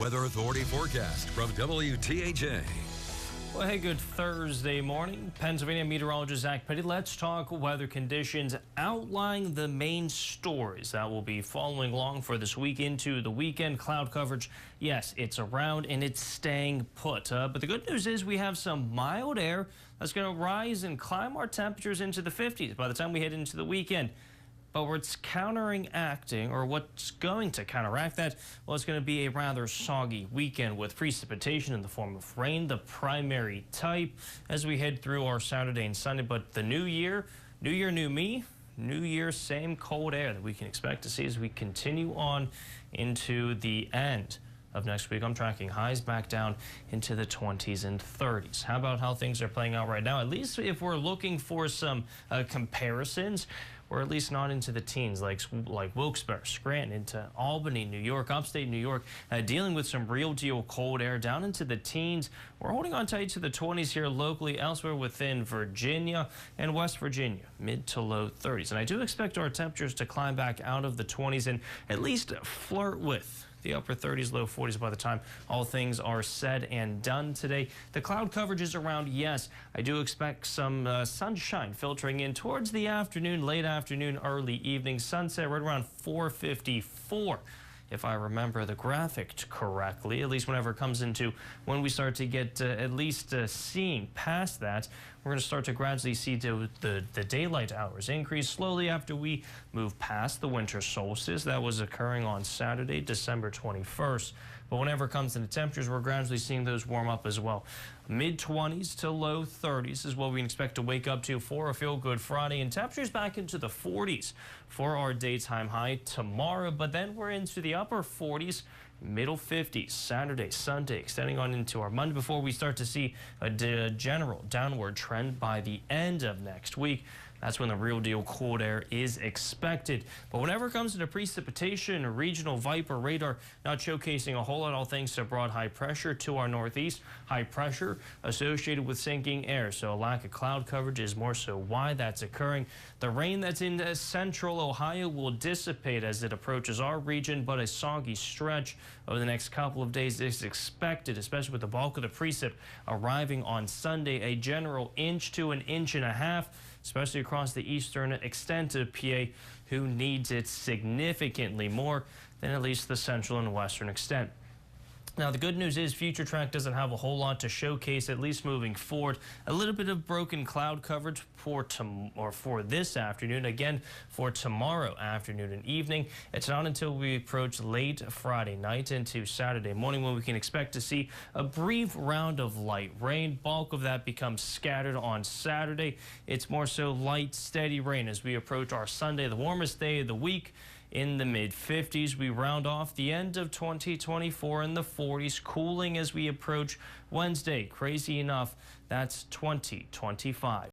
Weather Authority forecast from WTHA. Well, hey, good Thursday morning. Pennsylvania meteorologist Zach Petty. Let's talk weather conditions, outlining the main stories that will be following along for this week into the weekend. Cloud coverage, yes, it's around and it's staying put. But the good news is we have some mild air that's going to rise and climb our temperatures into the 50s by the time we head into the weekend. But what's counteracting, or what's going to counteract that, well, it's going to be a rather soggy weekend with precipitation in the form of rain, the primary type, as we head through our Saturday and Sunday. But the new year, new me, new year, same cold air that we can expect to see as we continue on into the end of next week. I'm tracking highs back down into the 20s and 30s. How about how things are playing out right now? At least if we're looking for some comparisons, we're at least not into the teens like Wilkes-Barre, Scranton, into Albany, New York, upstate New York, dealing with some real deal cold air down into the teens. We're holding on tight to the 20s here locally. Elsewhere within Virginia and West Virginia, mid to low 30s. And I do expect our temperatures to climb back out of the 20s and at least flirt with the upper 30s, low 40s by the time all things are said and done today. The cloud coverage is around, yes. I do expect some sunshine filtering in towards the afternoon, late afternoon, early evening. Sunset right around 4:54. If I remember the graphic correctly, at least whenever it comes into when we start to get at least seeing past that, we're going to start to gradually see the daylight hours increase slowly after we move past the winter solstice. That was occurring on Saturday, December 21st. But whenever it comes to the temperatures, we're gradually seeing those warm up as well. Mid-20s to low 30s is what we can expect to wake up to for a feel-good Friday. And temperatures back into the 40s for our daytime high tomorrow. But then we're into the upper 40s, middle 50s, Saturday, Sunday, extending on into our Monday before we start to see a general downward trend by the end of next week. That's when the real deal cold air is expected. But whenever it comes to the precipitation, regional Viper radar not showcasing a whole lot, all thanks to broad high pressure to our northeast. High pressure associated with sinking air. So a lack of cloud coverage is more so why that's occurring. The rain that's in central Ohio will dissipate as it approaches our region, but a soggy stretch over the next couple of days is expected, especially with the bulk of the precip arriving on Sunday. A general inch to an inch and a half, especially across the eastern extent of PA, who needs it significantly more than at least the central and western extent. Now, the good news is Future Track doesn't have a whole lot to showcase, at least moving forward. A little bit of broken cloud coverage for this afternoon. Again, for tomorrow afternoon and evening. It's not until we approach late Friday night into Saturday morning when we can expect to see a brief round of light rain. Bulk of that becomes scattered on Saturday. It's more so light, steady rain as we approach our Sunday, the warmest day of the week. In the mid-50s, we round off the end of 2024 in the 40s, cooling as we approach Wednesday. Crazy enough, that's 2025.